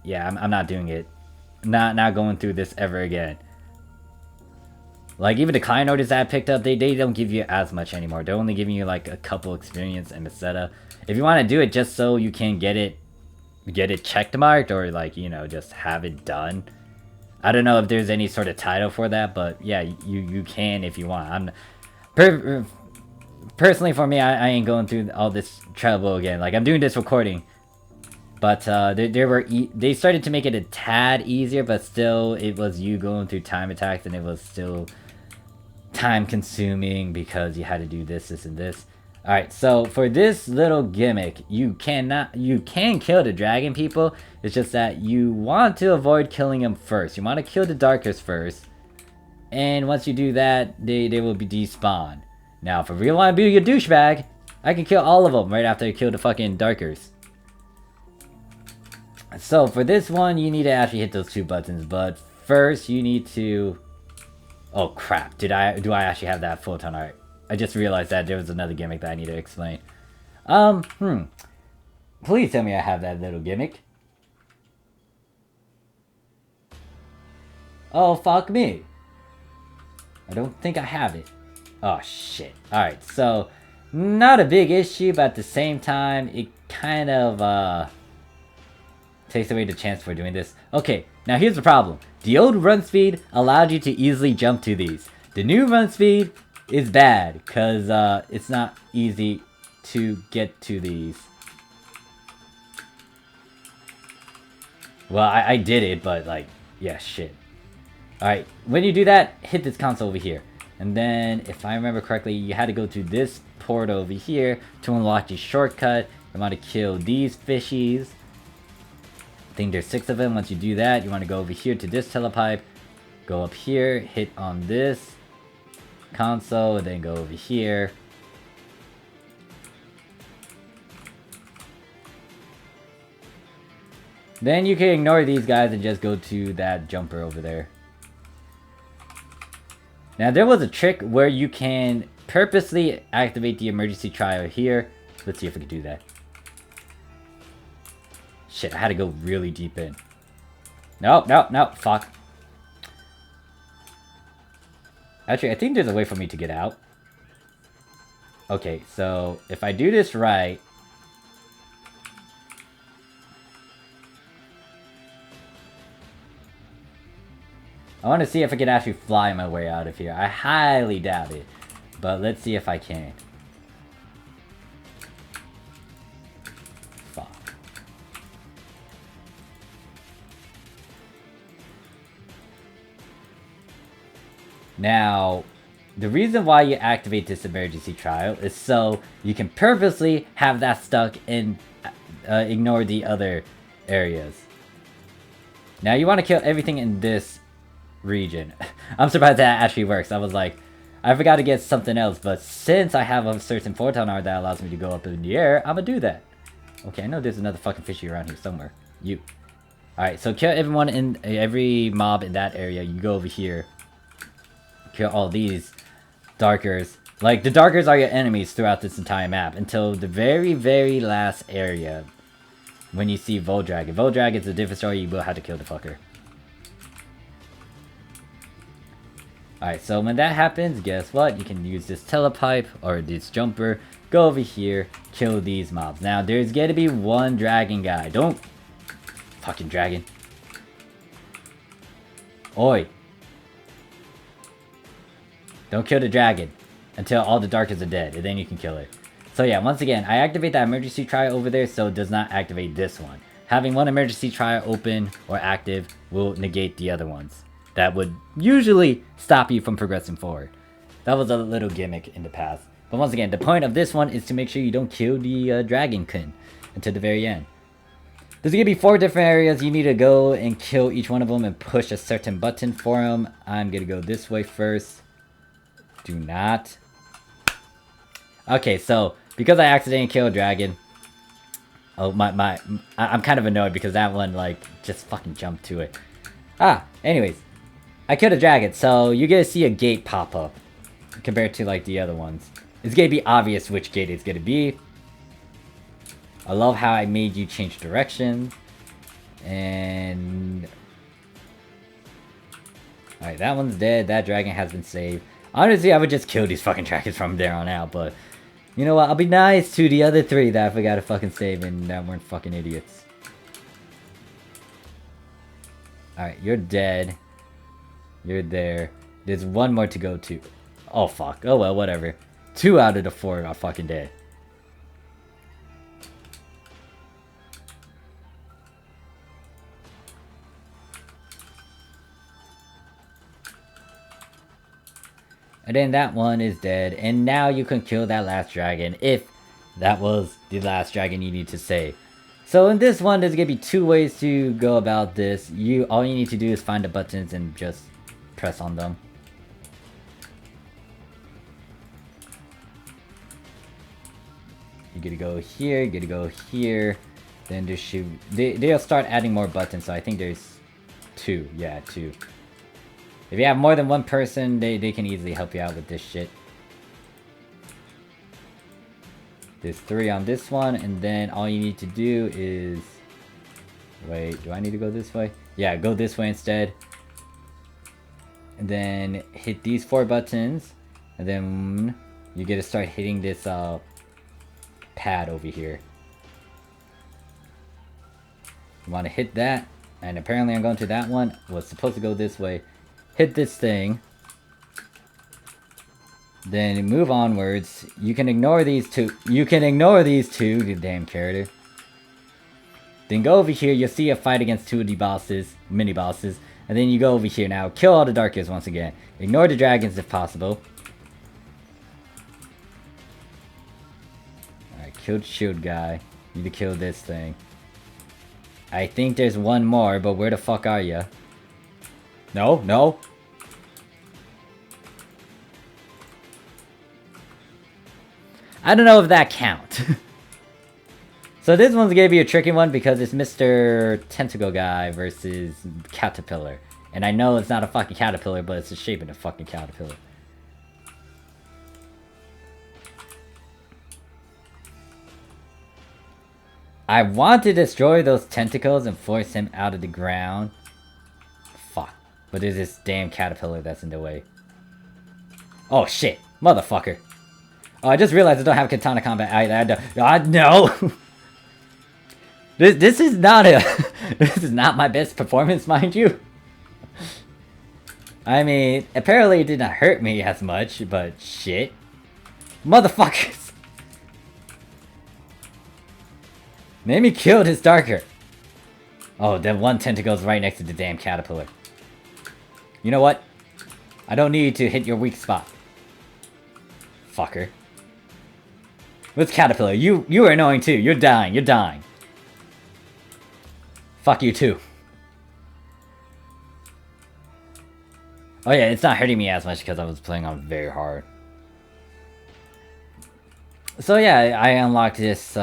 yeah, I'm not doing it. Not going through this ever again. Like, even the client orders that I picked up, they don't give you as much anymore. They're only giving you like a couple experience in Meseta. If you want to do it just so you can get it checked marked, or like, you know, just have it done. I don't know if there's any sort of title for that, but yeah, you can if you want. Personally, for me, I ain't going through all this trouble again. Like, I'm doing this recording, but they started to make it a tad easier, but still, it was you going through time attacks, and it was still time consuming because you had to do this, and this. Alright, so for this little gimmick, you can kill the dragon people. It's just that you want to avoid killing them first. You want to kill the darkers first. And once you do that, they will be despawned. Now, if I really want to be a douchebag, I can kill all of them right after I kill the fucking darkers. So for this one, you need to actually hit those 2 buttons. But first, you need to... Oh crap, do I actually have that photon? Alright. I just realized that there was another gimmick that I need to explain. Please tell me I have that little gimmick. Oh, fuck me. I don't think I have it. Oh, shit. Alright, so, not a big issue, but at the same time, it kind of, takes away the chance for doing this. Okay, now here's the problem. The old run speed allowed you to easily jump to these. The new run speed is bad, because it's not easy to get to these. Well, I did it, but like, yeah, shit. Alright, when you do that, hit this console over here. And then, if I remember correctly, you had to go to this port over here to unlock the shortcut. You want to kill these fishies. I think there's 6 of them. Once you do that, you want to go over here to this telepipe. Go up here, hit on this console, and then go over here. Then you can ignore these guys and just go to that jumper over there. Now there was a trick where you can purposely activate the emergency trial here. Let's see if we can do that. Shit, I had to go really deep in. No, fuck. Actually, I think there's a way for me to get out. Okay, so if I do this right... I want to see if I can actually fly my way out of here. I highly doubt it. But let's see if I can. Fuck. Now, the reason why you activate this emergency trial is so you can purposely have that stuck and ignore the other areas. Now, you want to kill everything in this region. I'm surprised that actually works. I was like, I forgot to get something else, but since I have a certain photon art that allows me to go up in the air, I'm gonna do that. Okay, I know there's another fucking fishy around here somewhere. You. Alright, so kill everyone in every mob in that area. You go over here. Kill all these darkers. Like, the darkers are your enemies throughout this entire map until the very, very last area when you see Voldrag. If Voldrag is a different story, you will have to kill the fucker. Alright, so when that happens, guess what? You can use this telepipe or this jumper. Go over here, kill these mobs. Now, there's gonna be one dragon guy. Don't... Fucking dragon. Oi. Don't kill the dragon until all the darkers are dead, and then you can kill it. So yeah, once again, I activate that emergency trial over there, so it does not activate this one. Having one emergency trial open or active will negate the other ones. That would usually stop you from progressing forward. That was a little gimmick in the past. But once again, the point of this one is to make sure you don't kill the dragonkin until the very end. There's going to be 4 different areas. You need to go and kill each one of them and push a certain button for them. I'm going to go this way first. Do not. Okay, so because I accidentally killed a dragon. Oh, I'm kind of annoyed because that one, like, just fucking jumped to it. Anyways. I killed a dragon, so you're gonna see a gate pop up compared to like the other ones. It's gonna be obvious which gate it's gonna be. I love how I made you change direction. And... Alright, that one's dead. That dragon has been saved. Honestly, I would just kill these fucking dragons from there on out, but... You know what? I'll be nice to the other 3 that I forgot to fucking save and that weren't fucking idiots. Alright, you're dead. You're there. There's one more to go to. Oh, fuck. Oh, well, whatever. 2 out of the 4 are fucking dead. And then that one is dead. And now you can kill that last dragon if that was the last dragon you need to save. So in this one, there's going to be 2 ways to go about this. All you need to do is find the buttons and just press on them. You're gonna go here, you're gonna go here. Then there should... They'll start adding more buttons, so I think there's 2. Yeah, 2. If you have more than 1 person, they can easily help you out with this shit. There's 3 on this one, and then all you need to do is... Wait, do I need to go this way? Yeah, go this way instead. And then hit these 4 buttons. And then you get to start hitting this pad over here. You want to hit that. And apparently I'm going to that one. Was supposed to go this way. Hit this thing. Then move onwards. You can ignore these two. You damn character. Then go over here. You'll see a fight against two of the bosses, mini bosses. And then you go over here now. Kill all the darkers once again. Ignore the dragons if possible. Alright, killed shield guy. Need to kill this thing. I think there's one more, but where the fuck are you? No, no. I don't know if that counts. So this one's gonna be a tricky one because it's Mr. Tentacle Guy versus Caterpillar. And I know it's not a fucking caterpillar, but it's the shape of a fucking caterpillar. I want to destroy those tentacles and force him out of the ground. Fuck. But there's this damn caterpillar that's in the way. Oh shit. Motherfucker. Oh, I just realized I don't have katana combat either. No! This is not this is not my best performance, mind you. I mean, apparently it did not hurt me as much, but shit. Motherfuckers! Made me kill his darker. Oh, that one tentacle's right next to the damn caterpillar. You know what? I don't need to hit your weak spot. Fucker. What's caterpillar? You are annoying too. You're dying. You're dying. Fuck you too. Oh yeah, it's not hurting me as much because I was playing on very hard. So yeah, I unlocked this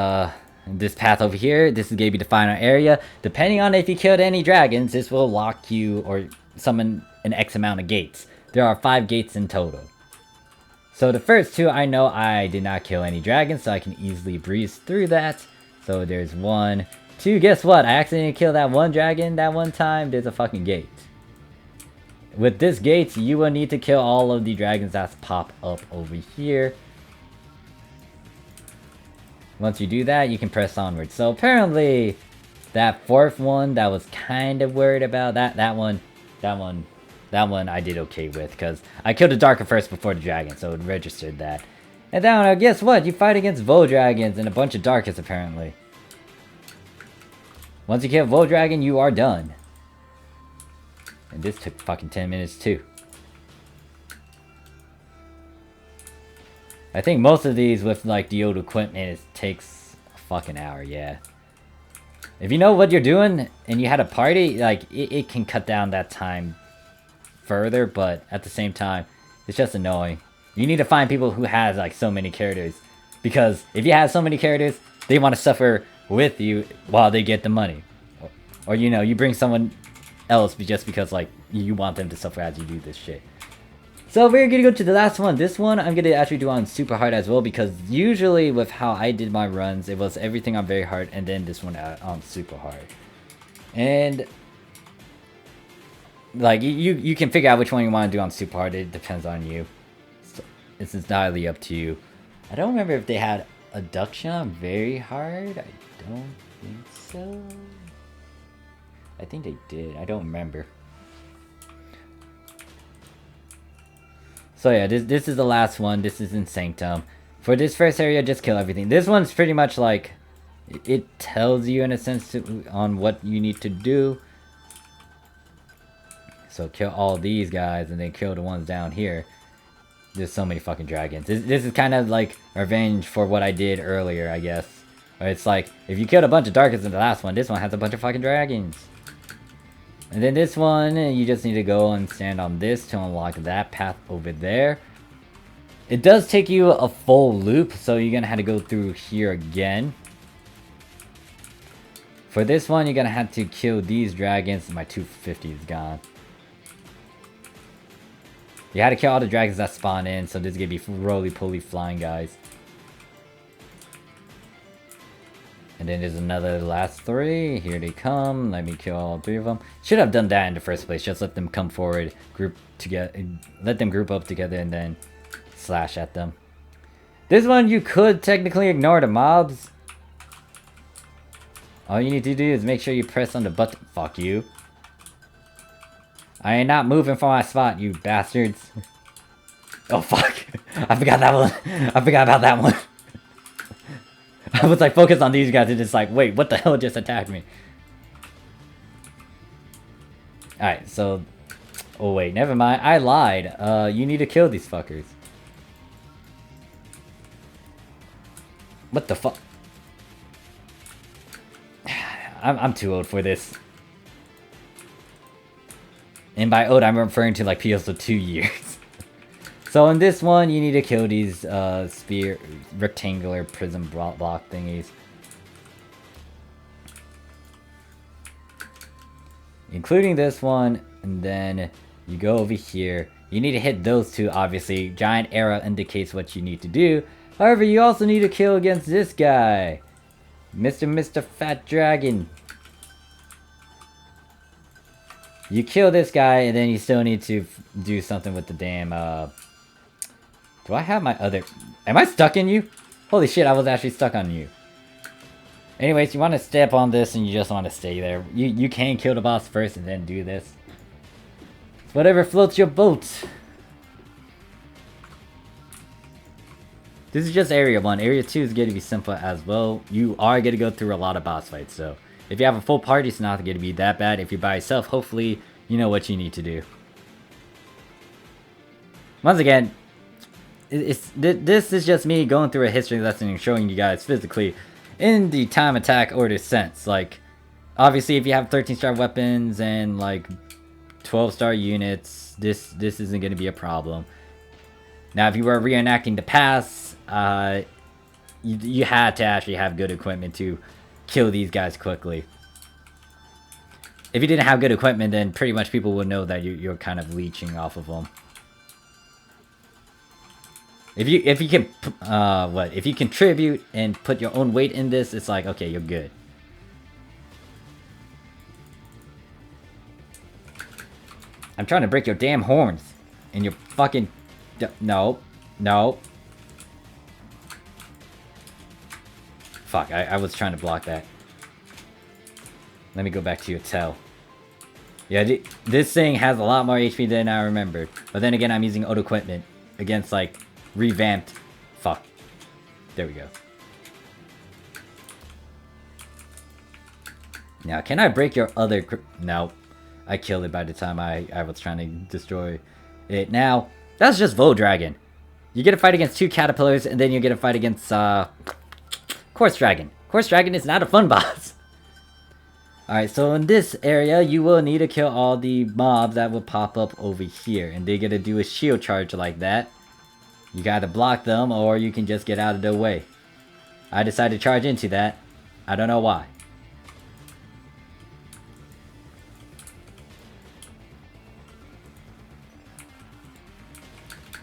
this path over here. This is gonna be the final area. Depending on if you killed any dragons, this will lock you or summon an X amount of gates. There are 5 gates in total. So the first 2, I know I did not kill any dragons, so I can easily breeze through that. So there's 1, 2, guess what? I accidentally killed that one dragon that one time. There's a fucking gate. With this gate, you will need to kill all of the dragons that pop up over here. Once you do that, you can press onward. So apparently, that 4th one that was kind of worried about, that one I did okay with, because I killed the Darker first before the dragon, so it registered that. And then, guess what? You fight against Voe Dragons and a bunch of Darkers, apparently. Once you kill Voe Dragon, you are done. And this took fucking 10 minutes, too. I think most of these with, like, the old equipment, it takes a fucking hour, yeah. If you know what you're doing, and you had a party, like, it can cut down that time further, but at the same time, it's just annoying. You need to find people who has, like, so many characters. Because if you have so many characters, they want to suffer with you while they get the money. Or you know, you bring someone else just because, like, you want them to suffer as you do this shit. So we're gonna go to the last one. This one I'm gonna actually do on super hard as well, because usually with how I did my runs, it was everything on very hard and then this one on super hard. And like you can figure out which one you want to do on super hard. It depends on you. So, it's entirely up to you. I don't remember if they had adduction on very hard. I don't think so. I think they did. I don't remember. So yeah, this is the last one. This is in Sanctum. For this first area, just kill everything. This one's pretty much like, it tells you in a sense on what you need to do. So kill all these guys and then kill the ones down here. There's so many fucking dragons. This is kind of like revenge for what I did earlier, I guess. Where it's like, if you killed a bunch of darkers in the last one, this one has a bunch of fucking dragons. And then this one, you just need to go and stand on this to unlock that path over there. It does take you a full loop, so you're gonna have to go through here again. For this one, you're gonna have to kill these dragons. My 250 is gone. You had to kill all the dragons that spawn in, so this is gonna be roly-poly flying guys. And then there's another last 3. Here they come. Let me kill all 3 of them. Should have done that in the first place. Just let them come forward, group together, let them group up together, and then slash at them. This one you could technically ignore the mobs. All you need to do is make sure you press on the button. Fuck you. I ain't not moving from my spot, you bastards. Oh fuck. I forgot that one. I forgot about that one. I was like focused on these guys and it's like, wait, what the hell just attacked me? Alright, so... Oh wait, never mind. I lied. You need to kill these fuckers. What the fuck? I'm too old for this. And by old, I'm referring to like PSO2 years. So in this one, you need to kill these sphere, rectangular prism block thingies. Including this one, and then you go over here. You need to hit those two, obviously. Giant arrow indicates what you need to do. However, you also need to kill against this guy. Mr. Fat Dragon. You kill this guy, and then you still need to do something with the damn, Do I have my other... Am I stuck in you? Holy shit, I was actually stuck on you. Anyways, you want to step on this, and you just want to stay there. You can kill the boss first, and then do this. Whatever floats your boat. This is just Area 1. Area 2 is going to be simple as well. You are going to go through a lot of boss fights, so... If you have a full party, it's not going to be that bad. If you're by yourself, hopefully, you know what you need to do. Once again, this is just me going through a history lesson and showing you guys physically in the time attack order sense. Like, obviously, if you have 13-star weapons and, like, 12-star units, this isn't going to be a problem. Now, if you were reenacting the past, you had to actually have good equipment to kill these guys quickly. If you didn't have good equipment, then pretty much people would know that you're kind of leeching off of them. If you can if you contribute and put your own weight in this, it's like, okay, you're good. I'm trying to break your damn horns and your fucking no. Fuck, I was trying to block that. Let me go back to your tail. Yeah, this thing has a lot more HP than I remembered. But then again, I'm using old equipment against, like, revamped... Fuck. There we go. Now, can I break your other... No. I killed it by the time I was trying to destroy it. Now, that's just Voldragon. You get a fight against 2 caterpillars, and then you get a fight against, Course Dragon. Course Dragon is not a fun boss. Alright, so in this area, you will need to kill all the mobs that will pop up over here. And they're gonna do a shield charge like that. You gotta block them, or you can just get out of their way. I decided to charge into that. I don't know why.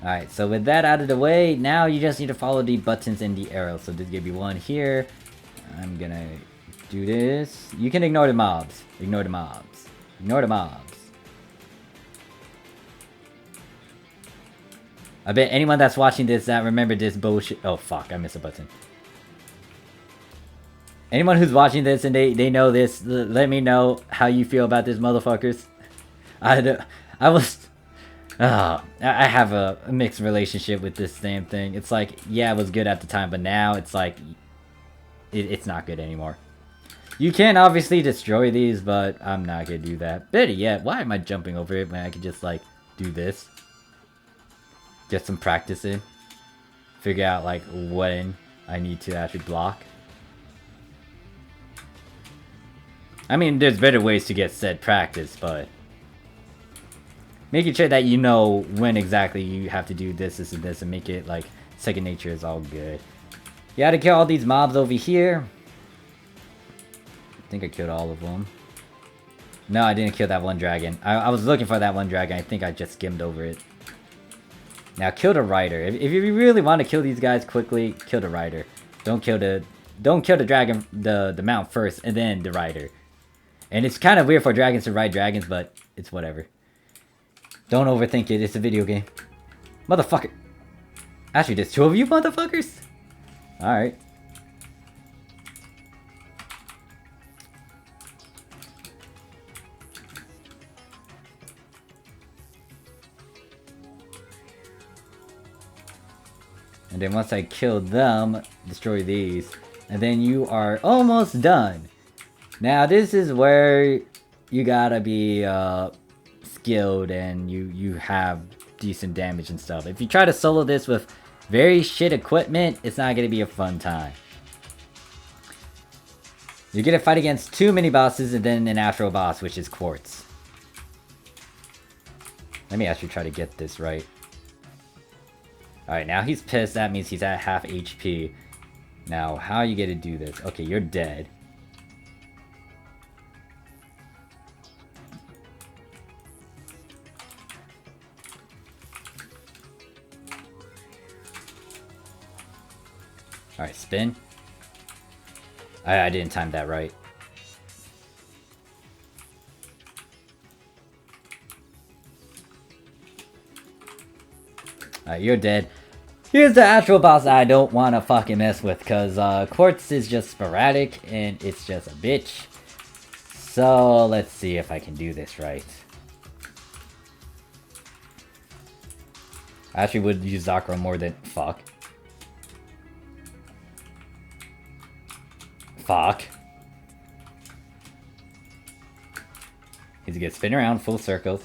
Alright, so with that out of the way, now you just need to follow the buttons and the arrows. So there's gonna be one here. I'm gonna do this. You can ignore the mobs. Ignore the mobs. Ignore the mobs. I bet anyone that's watching this that remember this bullshit... Oh fuck, I missed a button. Anyone who's watching this and they know this, let me know how you feel about this, motherfuckers. I have a mixed relationship with this damn thing. It's like, yeah, it was good at the time, but now it's like, it's not good anymore. You can obviously destroy these, but I'm not gonna do that. Better yet, why am I jumping over it when I could just, like, do this? Get some practice in. Figure out, like, when I need to actually block. I mean, there's better ways to get said practice, but... making sure that you know when exactly you have to do this, and this, and make it, like, second nature is all good. You gotta kill all these mobs over here. I think I killed all of them. No, I didn't kill that one dragon. I was looking for that one dragon. I think I just skimmed over it. Now, kill the rider. If you really want to kill these guys quickly, kill the rider. Don't kill the dragon, the mount first, and then the rider. And it's kind of weird for dragons to ride dragons, but it's whatever. Don't overthink it. It's a video game. Motherfucker. Actually, there's 2 of you motherfuckers? Alright. And then once I kill them, destroy these. And then you are almost done. Now this is where you gotta be skilled and you have decent damage and stuff. If you try to solo this with very shit equipment, it's not gonna be a fun time. You're gonna fight against 2 mini bosses and then an actual boss, which is Quartz. Let me actually try to get this right. Alright, now he's pissed. That means he's at half HP. Now, how are you gonna do this? Okay, you're dead. Alright, spin. I didn't time that right. Alright, you're dead. Here's the actual boss I don't want to fucking mess with, because Quartz is just sporadic and it's just a bitch. So let's see if I can do this right. I actually would use Zakra more than... Fuck. Fuck. He's gonna spin around full circles.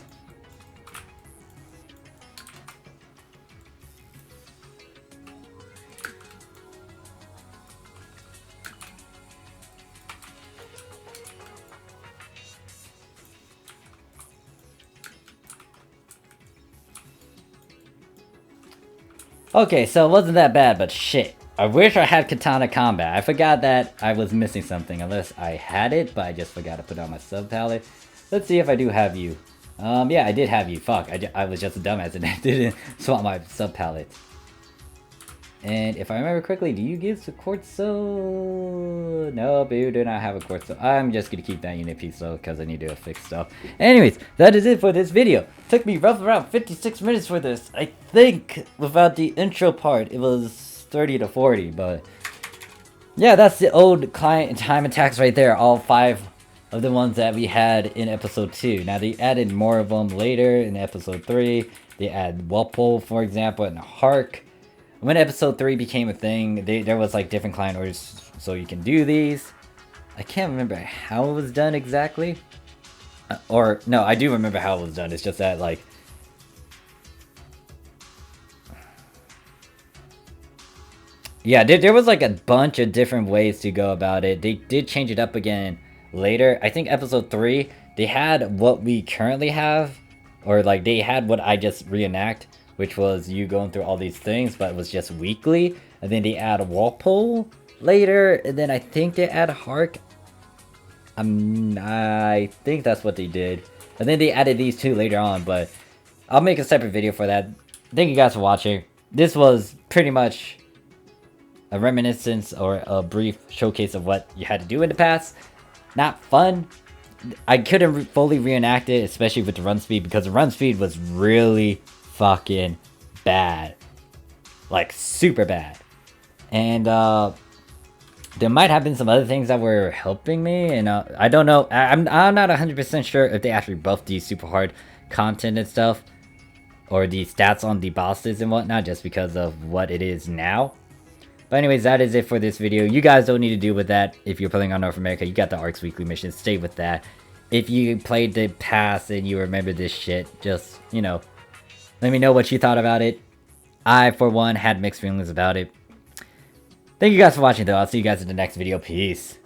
Okay, so it wasn't that bad, but shit. I wish I had katana combat. I forgot that I was missing something, unless I had it, but I just forgot to put it on my sub palette. Let's see if I do have you. Yeah, I did have you. Fuck, I was just a dumbass and I didn't swap my sub palette. And if I remember correctly, do you give the Quartzo? Nope, you do not have a Quartzo. I'm just gonna keep that unit piece though, because I need to fix stuff. Anyways, that is it for this video. Took me roughly around 56 minutes for this. I think without the intro part, it was 30 to 40, but yeah, that's the old client time attacks right there. All 5 of the ones that we had in episode 2. Now they added more of them later in episode 3. They add Whirlpool, for example, and Hark. When episode 3 became a thing, there was like different client orders so you can do these. I can't remember how it was done exactly. Or, no, I do remember how it was done. It's just that, like... Yeah, there was like a bunch of different ways to go about it. They did change it up again later. I think episode 3, they had what we currently have. Or like, they had what I just reenact, which was you going through all these things, but it was just weekly. And then they add a Whirlpool later, and then I think they add Hark. I think that's what they did. And then they added these 2 later on, but I'll make a separate video for that. Thank you guys for watching. This was pretty much a reminiscence or a brief showcase of what you had to do in the past. Not fun. I couldn't fully reenact it, especially with the run speed, because the run speed was really fucking bad, like super bad. And there might have been some other things that were helping me, and I don't know. I'm not 100% sure if they actually buffed the super hard content and stuff, or the stats on the bosses and whatnot, just because of what it is now. But anyways, that is it for this video. You guys don't need to deal with that if you're playing on North America. You got the Arks Weekly Mission. Stay with that. If you played the past and you remember this shit, just, you know, let me know what you thought about it. I, for one, had mixed feelings about it. Thank you guys for watching, though. I'll see you guys in the next video. Peace.